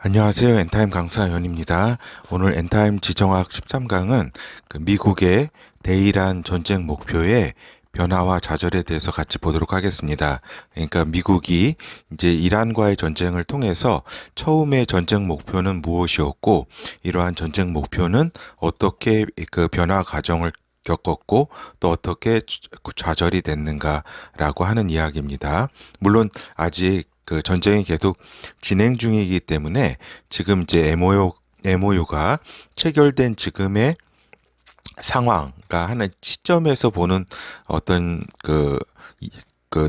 안녕하세요. 엔타임 강사 연입니다. 오늘 엔타임 지정학 13강은 미국의 대이란 전쟁 목표의 변화와 좌절에 대해서 같이 보도록 하겠습니다. 그러니까 미국이 이제 이란과의 전쟁을 통해서 처음에 전쟁 목표는 무엇이었고, 이러한 전쟁 목표는 어떻게 그 변화 과정을 겪었고 또 어떻게 좌절이 됐는가라고 하는 이야기입니다. 물론 아직 그 전쟁이 계속 진행 중이기 때문에 지금 이제 MOU가 체결된 지금의 상황과 하는 시점에서 보는 어떤 그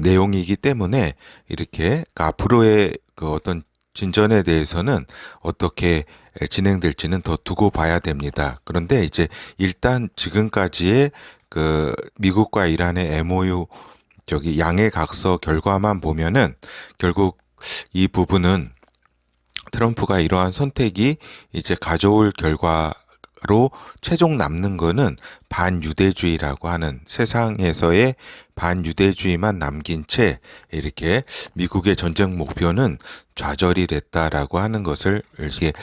내용이기 때문에 이렇게 앞으로의 그 어떤 진전에 대해서는 어떻게 진행될지는 더 두고 봐야 됩니다. 그런데 이제 일단 지금까지의 그 미국과 이란의 MOU 양해 각서 결과만 보면은 결국 이 부분은 트럼프가 이러한 선택이 이제 가져올 결과로 최종 남는 거는 반유대주의라고 하는 세상에서의 반유대주의만 남긴 채 이렇게 미국의 전쟁 목표는 좌절이 됐다라고 하는 것을 이렇게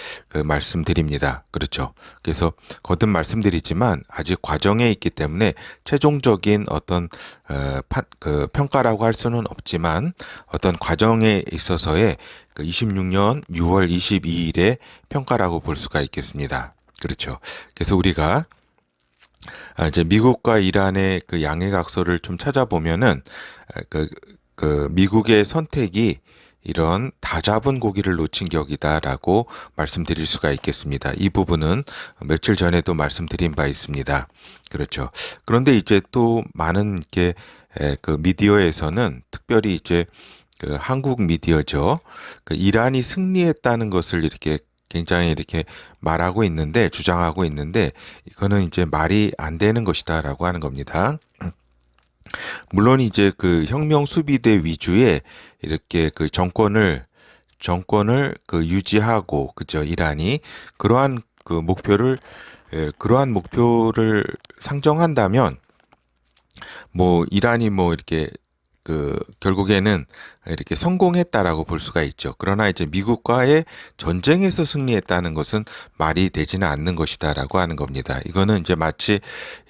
말씀드립니다. 그렇죠. 그래서 거듭 말씀드리지만 아직 과정에 있기 때문에 최종적인 어떤 평가라고 할 수는 없지만 어떤 과정에 있어서의 26년 6월 22일의 평가라고 볼 수가 있겠습니다. 그렇죠. 그래서 우리가 이제 미국과 이란의 그 양해각서를 좀 찾아보면은 미국의 선택이 이런 다 잡은 고기를 놓친 격이다라고 말씀드릴 수가 있겠습니다. 이 부분은 며칠 전에도 말씀드린 바 있습니다. 그렇죠. 그런데 이제 또 많은 그 미디어에서는 특별히 이제 그 한국 미디어죠. 그 이란이 승리했다는 것을 이렇게 굉장히 이렇게 말하고 있는데, 주장하고 있는데, 이거는 이제 말이 안 되는 것이다라고 하는 겁니다. 물론 이제 그 혁명 수비대 위주의 이렇게 그 정권을 그 유지하고, 그죠, 이란이 그러한 그 목표를 그러한 목표를 상정한다면 뭐 이란이 뭐 이렇게 그 결국에는 이렇게 성공했다라고 볼 수가 있죠. 그러나 이제 미국과의 전쟁에서 승리했다는 것은 말이 되지는 않는 것이다라고 하는 겁니다. 이거는 이제 마치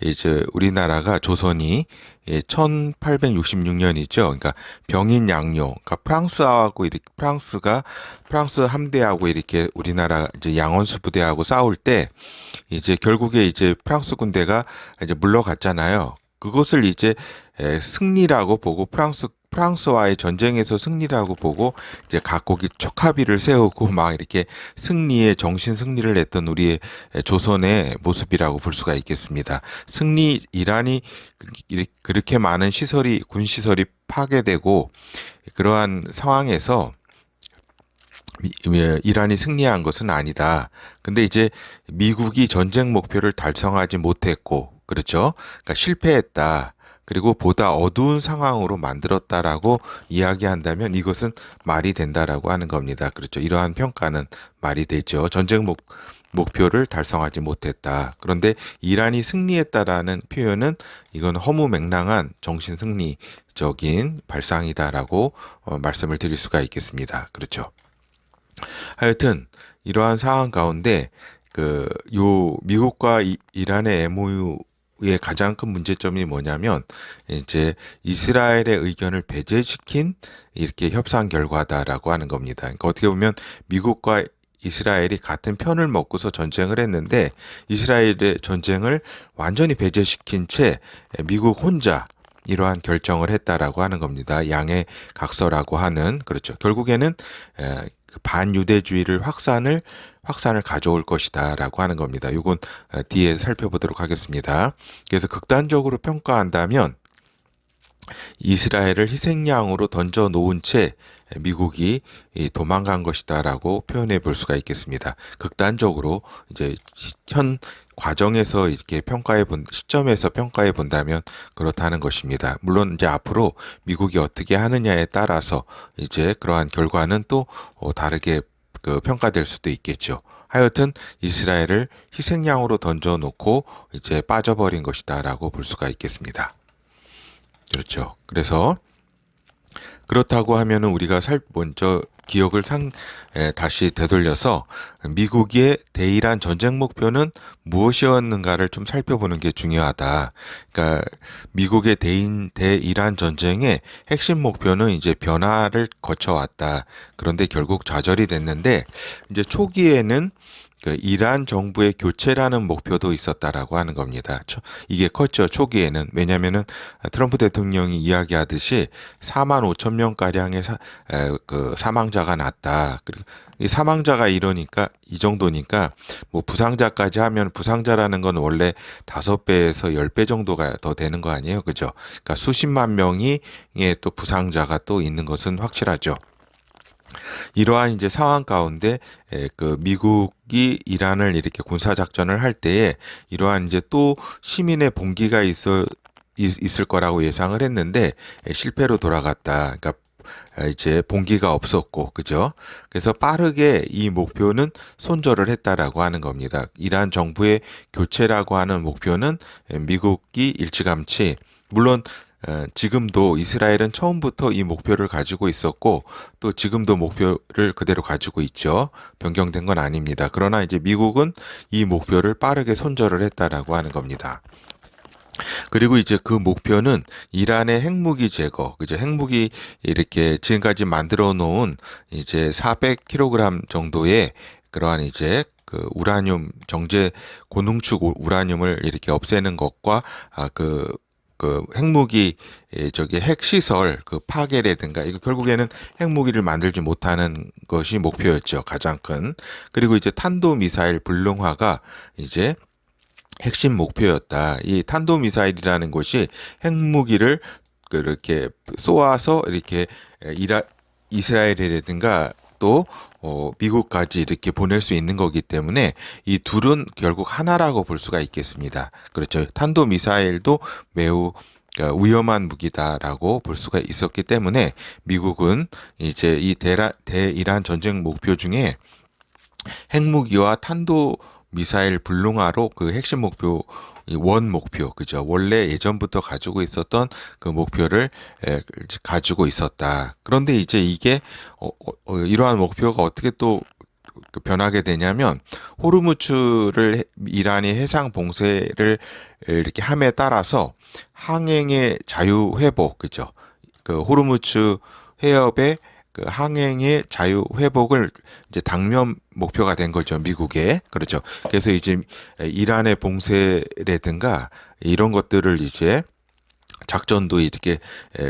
이제 우리나라가 조선이 1866년이죠. 그러니까 병인 양요. 그러니까 프랑스하고 이렇게 프랑스 함대하고 이렇게 우리나라 이제 양원수 부대하고 싸울 때 이제 결국에 이제 프랑스 군대가 이제 물러갔잖아요. 그것을 이제 승리라고 보고 프랑스와의 전쟁에서 승리라고 보고 이제 각국이 촉합의를 세우고 막 이렇게 승리의 정신 승리를 했던 우리의 조선의 모습이라고 볼 수가 있겠습니다. 이란이 그렇게 많은 군 시설이 파괴되고 그러한 상황에서 이란이 승리한 것은 아니다. 근데 이제 미국이 전쟁 목표를 달성하지 못했고, 그렇죠? 그러니까 실패했다. 그리고 보다 어두운 상황으로 만들었다라고 이야기한다면 이것은 말이 된다라고 하는 겁니다. 그렇죠? 이러한 평가는 말이 되죠. 목표를 달성하지 못했다. 그런데 이란이 승리했다라는 표현은 이건 허무맹랑한 정신 승리적인 발상이다라고 말씀을 드릴 수가 있겠습니다. 그렇죠? 하여튼 이러한 상황 가운데 요 미국과 이란의 MOU의 가장 큰 문제점이 뭐냐면 이제 이스라엘의 의견을 배제시킨 이렇게 협상 결과다라고 하는 겁니다. 그러니까 어떻게 보면 미국과 이스라엘이 같은 편을 먹고서 전쟁을 했는데 이스라엘의 전쟁을 완전히 배제시킨 채 미국 혼자 이러한 결정을 했다라고 하는 겁니다. 양해 각서라고 하는, 그렇죠. 결국에는 반유대주의를 확산을 가져올 것이다라고 하는 겁니다. 이건 뒤에 살펴보도록 하겠습니다. 그래서 극단적으로 평가한다면 이스라엘을 희생양으로 던져 놓은 채 미국이 도망간 것이다라고 표현해 볼 수가 있겠습니다. 극단적으로 이제 현 과정에서 이렇게 시점에서 평가해 본다면 그렇다는 것입니다. 물론 이제 앞으로 미국이 어떻게 하느냐에 따라서 이제 그러한 결과는 또 다르게 평가될 수도 있겠죠. 하여튼 이스라엘을 희생양으로 던져 놓고 이제 빠져버린 것이다라고 볼 수가 있겠습니다. 그렇죠. 그래서 그렇다고 하면은 우리가 먼저 기억을 다시 되돌려서 미국의 대이란 전쟁 목표는 무엇이었는가를 좀 살펴보는 게 중요하다. 그러니까 미국의 대이란 전쟁의 핵심 목표는 이제 변화를 거쳐왔다. 그런데 결국 좌절이 됐는데 이제 초기에는 그 이란 정부의 교체라는 목표도 있었다라고 하는 겁니다. 이게 컸죠. 초기에는. 왜냐면은 트럼프 대통령이 이야기하듯이 4만 5천 명 가량의 그 사망자가 났다. 그리고 이 사망자가 이러니까 이 정도니까 뭐 부상자까지 하면 부상자라는 건 원래 5배에서 10배 정도가 더 되는 거 아니에요. 그죠? 그러니까 수십만 명이 또 부상자가 또 있는 것은 확실하죠. 이러한 이제 상황 가운데 그 미국이 이란을 이렇게 군사 작전을 할 때에 이러한 이제 또 시민의 봉기가 있을 거라고 예상을 했는데 실패로 돌아갔다. 그러니까 이제 봉기가 없었고, 그죠? 그래서 빠르게 이 목표는 손절을 했다라고 하는 겁니다. 이란 정부의 교체라고 하는 목표는 미국이 일찌감치, 물론 지금도 이스라엘은 처음부터 이 목표를 가지고 있었고 또 지금도 목표를 그대로 가지고 있죠. 변경된 건 아닙니다. 그러나 이제 미국은 이 목표를 빠르게 손절을 했다라고 하는 겁니다. 그리고 이제 그 목표는 이란의 핵무기 제거, 그죠? 핵무기 이렇게 지금까지 만들어 놓은 이제 400kg 정도의 그러한 이제 그 우라늄 고농축 우라늄을 이렇게 없애는 것과 그 핵무기 핵시설 그 파괴라든가 이거 결국에는 핵무기를 만들지 못하는 것이 목표였죠. 가장 큰. 그리고 이제 탄도미사일 불능화가 이제 핵심 목표였다. 이 탄도미사일이라는 것이 핵무기를 그렇게 쏘아서 이렇게 이스라엘이라든가 또 미국까지 이렇게 보낼 수 있는 거기 때문에 이 둘은 결국 하나라고 볼 수가 있겠습니다. 그렇죠. 탄도미사일도 매우 위험한 무기다라고 볼 수가 있었기 때문에 미국은 이제 이 대이란 전쟁 목표 중에 핵무기와 탄도미사일 불능화로 그 핵심 목표 원 목표, 그죠? 원래 예전부터 가지고 있었던 그 목표를 가지고 있었다. 그런데 이제 이게 이러한 목표가 어떻게 또 변하게 되냐면 호르무즈를 이란이 해상 봉쇄를 이렇게 함에 따라서 항행의 자유 회복, 그죠? 그 호르무즈 해협의 그 항행의 자유 회복을 이제 당면 목표가 된 거죠. 미국에. 그렇죠. 그래서 이제 이란의 봉쇄라든가 이런 것들을 이제 작전도 이렇게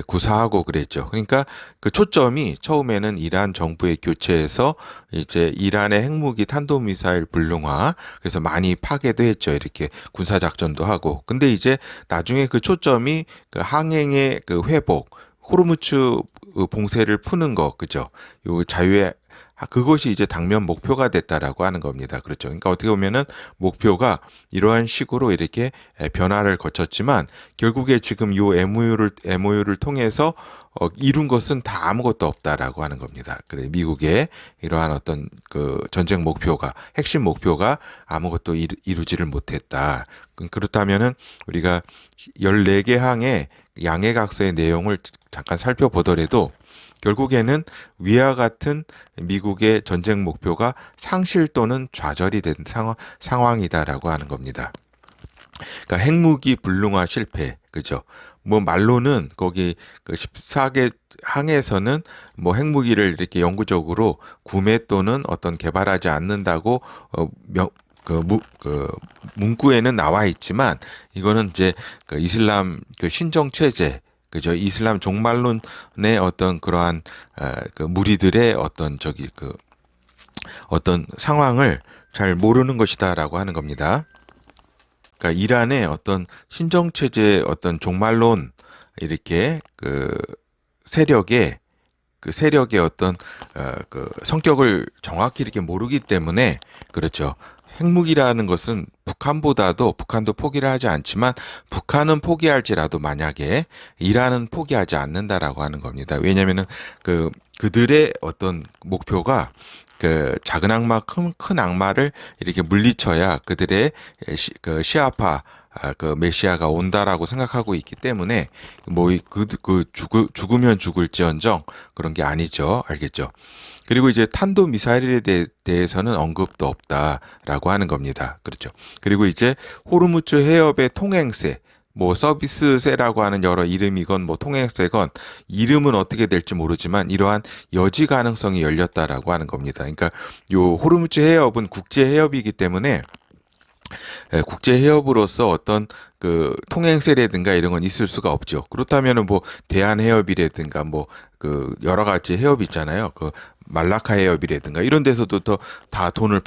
구사하고 그랬죠. 그러니까 그 초점이 처음에는 이란 정부의 교체에서 이제 이란의 핵무기 탄도미사일 불능화, 그래서 많이 파괴도 했죠. 이렇게 군사 작전도 하고. 근데 이제 나중에 그 초점이 그 항행의 그 회복, 호르무즈 봉쇄를 푸는 거, 그죠? 요 자유의 그것이 이제 당면 목표가 됐다라고 하는 겁니다. 그렇죠. 그러니까 어떻게 보면은 목표가 이러한 식으로 이렇게 변화를 거쳤지만 결국에 지금 요 MOU를 통해서 이룬 것은 다 아무것도 없다라고 하는 겁니다. 그래 미국의 이러한 어떤 그 전쟁 목표가 핵심 목표가 아무것도 이루지를 못했다. 그렇다면은 우리가 14개 항의 양해각서의 내용을 잠깐 살펴보더라도 결국에는 위와 같은 미국의 전쟁 목표가 상실 또는 좌절이 된 상황이다라고 하는 겁니다. 그러니까 핵무기 불능화 실패, 그죠? 뭐 말로는 거기 그 14개 항에서는 뭐 핵무기를 이렇게 영구적으로 구매 또는 어떤 개발하지 않는다고 문구에는 나와 있지만 이거는 이제 그 이슬람 그 신정 체제, 그죠? 이슬람 종말론의 어떤 그러한 그 무리들의 어떤 어떤 상황을 잘 모르는 것이다라고 하는 겁니다. 그러니까 이란의 어떤 신정 체제의 어떤 종말론 이렇게 그 세력의 어떤 그 성격을 정확히 이렇게 모르기 때문에 그렇죠. 핵무기라는 것은 북한도 포기를 하지 않지만 북한은 포기할지라도 만약에 이란은 포기하지 않는다라고 하는 겁니다. 왜냐면은 그들의 어떤 목표가 그 작은 악마, 큰 악마를 이렇게 물리쳐야 그들의 시아파 그 메시아가 온다라고 생각하고 있기 때문에 뭐 죽으면 죽을지언정 그런 게 아니죠. 알겠죠? 그리고 이제 탄도 미사일에 대해서는 언급도 없다라고 하는 겁니다. 그렇죠. 그리고 이제 호르무즈 해협의 통행세, 뭐 서비스세라고 하는 여러 이름이건 뭐 통행세건 이름은 어떻게 될지 모르지만 이러한 여지 가능성이 열렸다라고 하는 겁니다. 그러니까 요 호르무즈 해협은 국제 해협이기 때문에 국제 해협으로서 어떤 그 통행세라든가 이런 건 있을 수가 없죠. 그렇다면은 뭐 대한 해협이라든가 뭐 그 여러 가지 해협 있잖아요. 그 말라카 해협이라든가 이런 데서도 더 다 돈을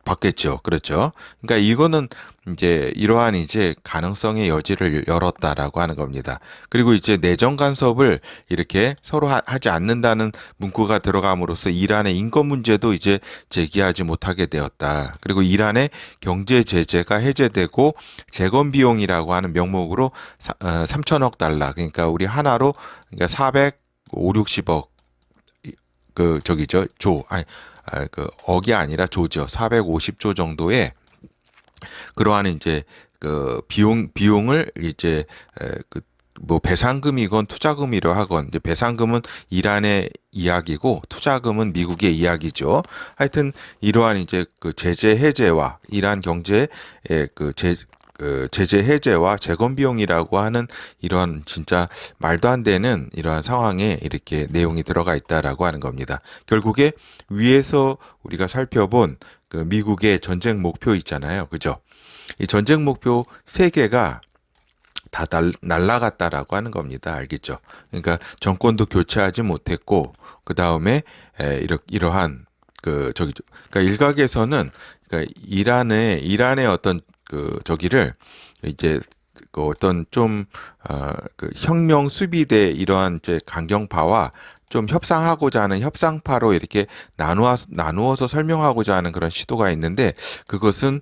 받겠죠. 그렇죠. 그러니까 이거는 이제 이러한 이제 가능성의 여지를 열었다라고 하는 겁니다. 그리고 이제 내정 간섭을 이렇게 서로 하지 않는다는 문구가 들어감으로써 이란의 인권 문제도 이제 제기하지 못하게 되었다. 그리고 이란의 경제 제재가 해제되고 재건 비용이라고 하는 명목으로 3천억 달러, 그러니까 우리 하나로 그러니까 405, 60억 그 저기죠. 그 억이 아니라 조죠. 450조 정도의 그러한 이제 그 비용을 이제 그 뭐 배상금이건 투자금이라 하건 이제 배상금은 이란의 이야기고 투자금은 미국의 이야기죠. 하여튼 이러한 이제 그 제재 해제와 이란 경제의 그 제재 해제와 재건 비용이라고 하는 이런 진짜 말도 안 되는 이러한 상황에 이렇게 내용이 들어가 있다라고 하는 겁니다. 결국에 위에서 우리가 살펴본 그 미국의 전쟁 목표 있잖아요. 그죠? 이 전쟁 목표 세 개가 다 날라갔다라고 하는 겁니다. 알겠죠? 그러니까 정권도 교체하지 못했고 그 다음에 이러한 그 저기 그러니까 일각에서는 그러니까 이란의 어떤 그 저기를 이제 그 어떤 좀 그 혁명 수비대 이러한 이제 강경파와 좀 협상하고자 하는 협상파로 이렇게 나누어서 설명하고자 하는 그런 시도가 있는데 그것은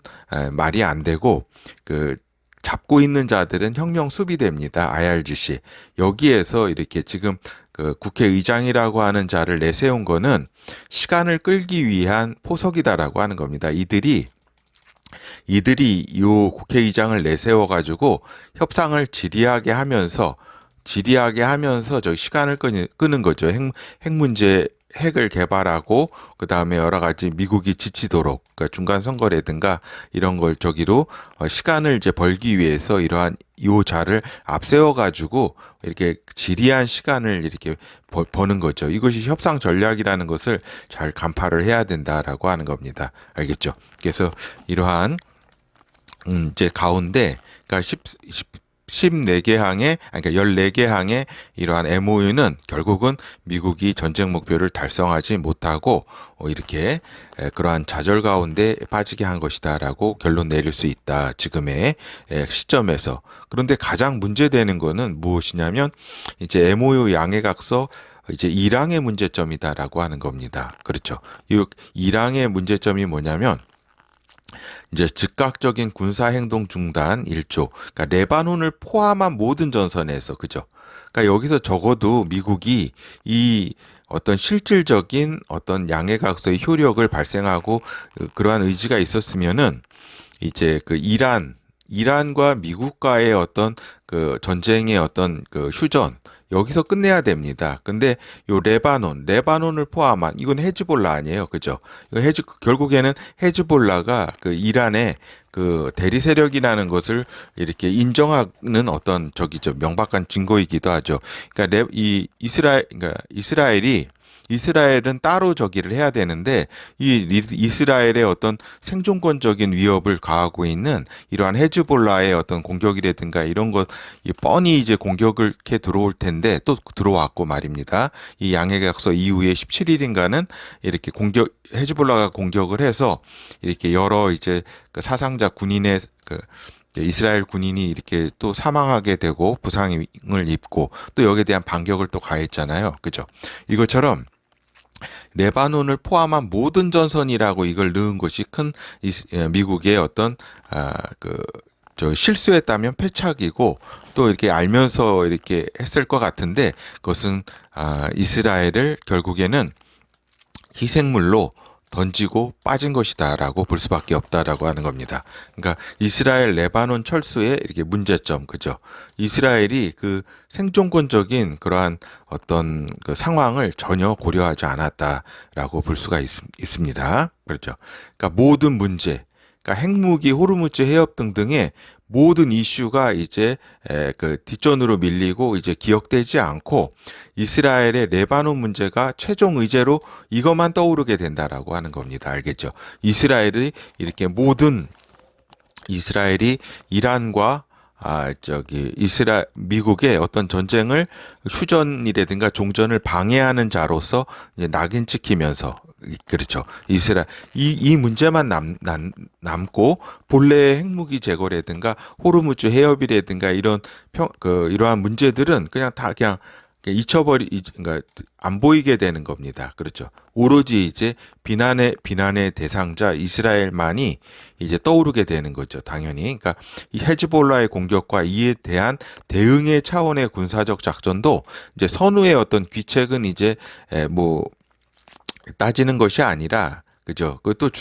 말이 안 되고 그 잡고 있는 자들은 혁명 수비대입니다. IRGC. 여기에서 이렇게 지금 그 국회의장이라고 하는 자를 내세운 거는 시간을 끌기 위한 포석이다라고 하는 겁니다. 이들이 요 국회의장을 내세워 가지고 협상을 지리하게 하면서 저 시간을 끄는 거죠. 핵 문제 핵을 개발하고 그 다음에 여러 가지 미국이 지치도록 그러니까 중간 선거라든가 이런 걸 저기로 시간을 이제 벌기 위해서 이러한 요 자를 앞세워 가지고 이렇게 지리한 시간을 이렇게 버는 거죠. 이것이 협상 전략이라는 것을 잘 간파를 해야 된다라고 하는 겁니다. 알겠죠? 그래서 이러한 이제 가운데 그러니까 14개 항의 그러니까 14개 항의 이러한 MOU는 결국은 미국이 전쟁 목표를 달성하지 못하고 이렇게 그러한 좌절 가운데 빠지게 한 것이다라고 결론 내릴 수 있다. 지금의 시점에서. 그런데 가장 문제되는 거는 무엇이냐면 이제 MOU 양해각서 이제 1항의 문제점이다라고 하는 겁니다. 그렇죠. 이 1항의 문제점이 뭐냐면 이제 즉각적인 군사행동 중단 1조. 그러니까 레바논을 포함한 모든 전선에서 그죠. 그러니까 여기서 적어도 미국이 이 어떤 실질적인 어떤 양해각서의 효력을 발생하고 그러한 의지가 있었으면은 이제 그 이란과 미국과의 어떤 그 전쟁의 어떤 그 휴전 여기서 끝내야 됩니다. 근데 요 레바논을 포함한 이건 헤즈볼라 아니에요. 그죠? 이거 결국에는 헤즈볼라가 그 이란의 그 대리 세력이라는 것을 이렇게 인정하는 어떤 저기죠. 명백한 증거이기도 하죠. 그러니까 이스라엘은 따로 저기를 해야 되는데 이 이스라엘의 어떤 생존권적인 위협을 가하고 있는 이러한 헤즈볼라의 어떤 공격이라든가 이런 것 뻔히 이제 공격을 이렇게 들어올 텐데 또 들어왔고 말입니다. 이 양해각서 이후에 17일인가는 이렇게 헤즈볼라가 공격을 해서 이렇게 여러 이제 그 사상자 군인의 그 이스라엘 군인이 이렇게 또 사망하게 되고 부상을 입고 또 여기에 대한 반격을 또 가했잖아요. 그죠? 이것처럼 레바논을 포함한 모든 전선이라고 이걸 넣은 것이 큰 미국의 어떤 실수했다면 패착이고 또 이렇게 알면서 이렇게 했을 것 같은데 그것은 이스라엘을 결국에는 희생물로 던지고 빠진 것이다라고 볼 수밖에 없다라고 하는 겁니다. 그러니까 이스라엘 레바논 철수의 이렇게 문제점, 그죠? 이스라엘이 그 생존권적인 그러한 어떤 그 상황을 전혀 고려하지 않았다라고 볼 수가 있습니다. 그렇죠? 그러니까 모든 문제, 그러니까 핵무기, 호르무즈 해협 등등의 모든 이슈가 이제 그 뒷전으로 밀리고 이제 기억되지 않고 이스라엘의 레바논 문제가 최종 의제로 이것만 떠오르게 된다라고 하는 겁니다. 알겠죠? 이스라엘이 이란과 미국의 어떤 전쟁을 휴전이라든가 종전을 방해하는 자로서 이제 낙인 찍히면서, 그렇죠. 이 문제만 남고 본래의 핵무기 제거라든가 호르무즈 해협이라든가 이러한 문제들은 그냥 그러니까 안 보이게 되는 겁니다. 그렇죠. 오로지 이제 비난의 대상자 이스라엘만이 이제 떠오르게 되는 거죠. 당연히. 그러니까 이 헤즈볼라의 공격과 이에 대한 대응의 차원의 군사적 작전도 이제 선후의 어떤 귀책은 이제 뭐 따지는 것이 아니라, 그죠? 그것도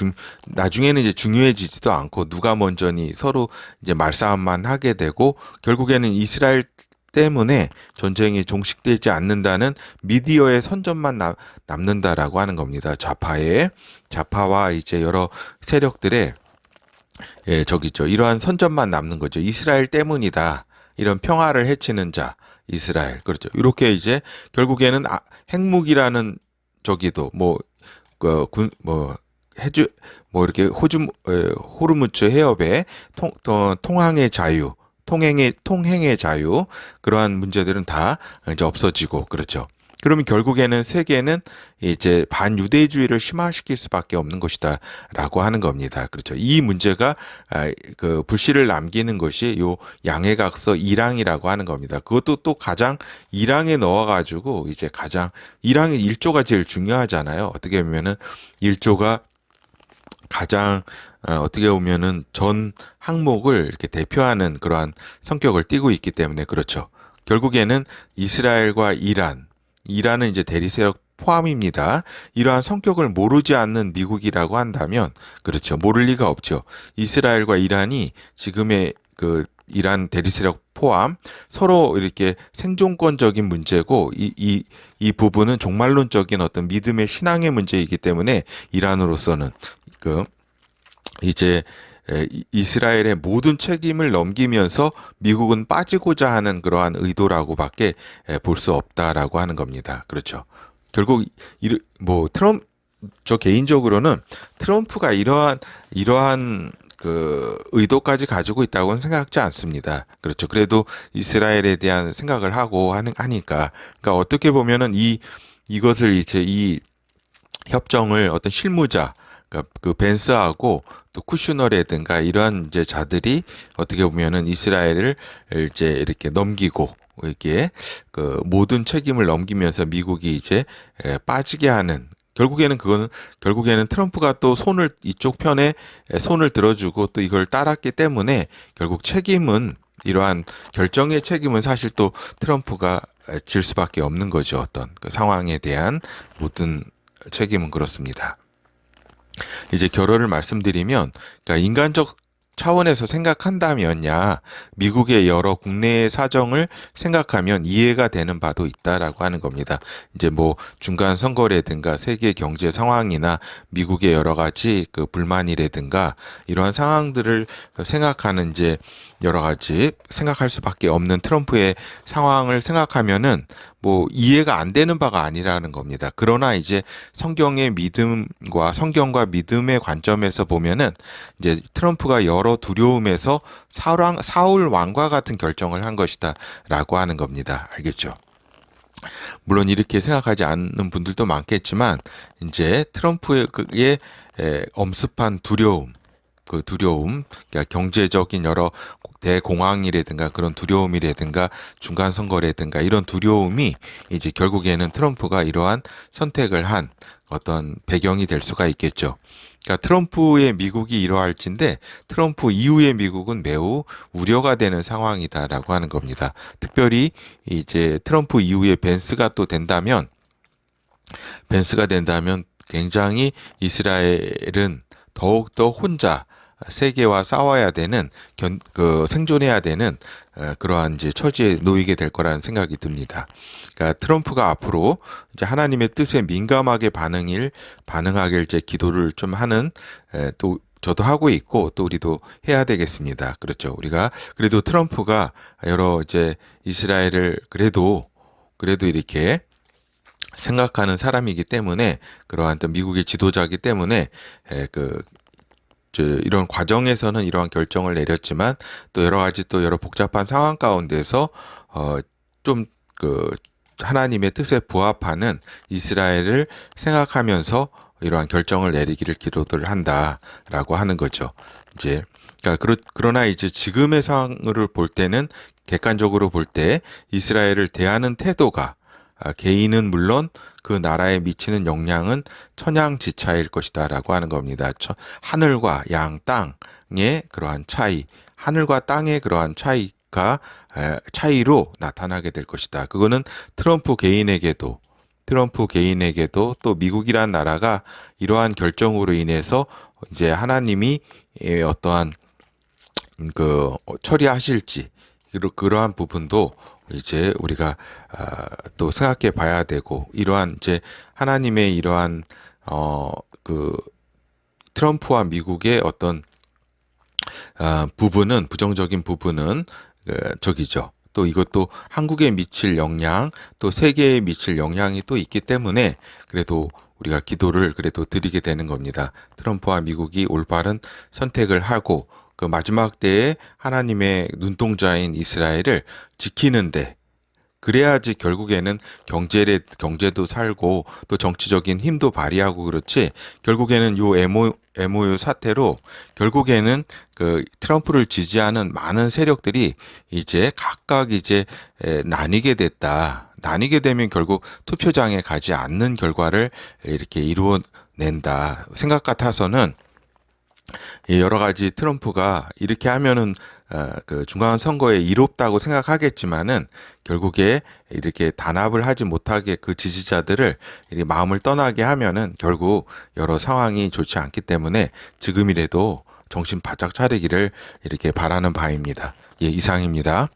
나중에는 이제 중요해지지도 않고 누가 먼저니 서로 이제 말싸움만 하게 되고 결국에는 이스라엘 때문에 전쟁이 종식되지 않는다는 미디어의 선전만 남는다라고 하는 겁니다. 좌파와 이제 여러 세력들의 이러한 선전만 남는 거죠. 이스라엘 때문이다. 이런 평화를 해치는 자, 이스라엘. 그렇죠. 이렇게 이제 결국에는 핵무기라는 이렇게 호르무즈 해협의 통행의 자유, 그러한 문제들은 다 이제 없어지고, 그렇죠. 그러면 결국에는 세계는 이제 반유대주의를 심화시킬 수밖에 없는 것이다라고 하는 겁니다. 그렇죠. 이 문제가 그 불씨를 남기는 것이 요 양해각서 1항이라고 하는 겁니다. 그것도 또 가장 1항에 넣어가지고 이제 가장 1조가 제일 중요하잖아요. 어떻게 보면은 1조가 가장 어떻게 보면은 전 항목을 이렇게 대표하는 그러한 성격을 띠고 있기 때문에, 그렇죠. 결국에는 이스라엘과 이란은 이제 대리세력 포함입니다. 이러한 성격을 모르지 않는 미국이라고 한다면, 그렇죠. 모를 리가 없죠. 이스라엘과 이란이 지금의 그 이란 대리세력 포함 서로 이렇게 생존권적인 문제고 이 부분은 종말론적인 어떤 믿음의 신앙의 문제이기 때문에 이란으로서는 이제 이스라엘의 모든 책임을 넘기면서 미국은 빠지고자 하는 그러한 의도라고밖에 볼 수 없다라고 하는 겁니다. 그렇죠. 결국 저 개인적으로는 트럼프가 이러한 그 의도까지 가지고 있다고는 생각하지 않습니다. 그렇죠. 그래도 이스라엘에 대한 생각을 하고 하니까, 그러니까 어떻게 보면은 이것을 이제 이 협정을 어떤 실무자, 그러니까 그 벤스하고 또 쿠슈너라든가 이러한 이제 자들이 어떻게 보면은 이스라엘을 이제 이렇게 넘기고 이게 그 모든 책임을 넘기면서 미국이 이제 빠지게 하는, 결국에는 트럼프가 또 이쪽 편에 손을 들어주고 또 이걸 따랐기 때문에 결국 이러한 결정의 책임은 사실 또 트럼프가 질 수밖에 없는 거죠. 어떤 그 상황에 대한 모든 책임은 그렇습니다. 이제 결론을 말씀드리면, 그러니까 인간적 차원에서 생각한다면야 미국의 여러 국내의 사정을 생각하면 이해가 되는 바도 있다라고 하는 겁니다. 이제 뭐 중간 선거라든가 세계 경제 상황이나 미국의 여러 가지 그 불만이라든가 이러한 상황들을 생각하는 이제 여러 가지 생각할 수밖에 없는 트럼프의 상황을 생각하면은 뭐 이해가 안 되는 바가 아니라는 겁니다. 그러나 이제 성경과 믿음의 관점에서 보면은 이제 트럼프가 여러 두려움에서 사울 왕과 같은 결정을 한 것이다라고 하는 겁니다. 알겠죠? 물론 이렇게 생각하지 않는 분들도 많겠지만 이제 트럼프의 엄습한 두려움, 그러니까 경제적인 여러 대공황이라든가 그런 두려움이라든가 중간 선거라든가 이런 두려움이 이제 결국에는 트럼프가 이러한 선택을 한 어떤 배경이 될 수가 있겠죠. 그러니까 트럼프의 미국이 이러할진데 트럼프 이후의 미국은 매우 우려가 되는 상황이다라고 하는 겁니다. 특별히 이제 트럼프 이후에 벤스가 된다면 굉장히 이스라엘은 더욱더 혼자 세계와 싸워야 되는 생존해야 되는 그러한 이제 처지에 놓이게 될 거라는 생각이 듭니다. 그러니까 트럼프가 앞으로 이제 하나님의 뜻에 민감하게 반응하길 이제 기도를 좀 하는 또 저도 하고 있고 또 우리도 해야 되겠습니다. 그렇죠. 우리가 그래도 트럼프가 여러 이제 이스라엘을 그래도 이렇게 생각하는 사람이기 때문에 그러한 또 미국의 지도자이기 때문에 이런 과정에서는 이러한 결정을 내렸지만 또 여러 가지 또 여러 복잡한 상황 가운데서 좀 하나님의 뜻에 부합하는 이스라엘을 생각하면서 이러한 결정을 내리기를 기도를 한다라고 하는 거죠. 이제 그러나 이제 지금의 상황을 볼 때는 객관적으로 볼 때 이스라엘을 대하는 태도가 개인은 물론 그 나라에 미치는 영향은 천양지차일 것이다라고 하는 겁니다. 하늘과 양 땅의 그러한 차이, 하늘과 땅의 그러한 차이로 나타나게 될 것이다. 그거는 트럼프 개인에게도 또 미국이란 나라가 이러한 결정으로 인해서 이제 하나님이 어떠한 처리하실지 그러한 부분도 이제 우리가 또 생각해 봐야 되고 이러한 이제 하나님의 이러한 트럼프와 미국의 어떤 부정적인 부분은 저기죠. 또 이것도 한국에 미칠 영향, 또 세계에 미칠 영향이 또 있기 때문에 그래도 우리가 기도를 그래도 드리게 되는 겁니다. 트럼프와 미국이 올바른 선택을 하고 그 마지막 때에 하나님의 눈동자인 이스라엘을 지키는데 그래야지 결국에는 경제도 살고 또 정치적인 힘도 발휘하고 그렇지 결국에는 요 MOU 사태로 결국에는 트럼프를 지지하는 많은 세력들이 이제 각각 이제 나뉘게 됐다. 나뉘게 되면 결국 투표장에 가지 않는 결과를 이렇게 이루어낸다. 생각 같아서는 여러 가지 트럼프가 이렇게 하면은 중간 선거에 이롭다고 생각하겠지만은 결국에 이렇게 단합을 하지 못하게 그 지지자들을 이렇게 마음을 떠나게 하면은 결국 여러 상황이 좋지 않기 때문에 지금이라도 정신 바짝 차리기를 이렇게 바라는 바입니다. 예, 이상입니다.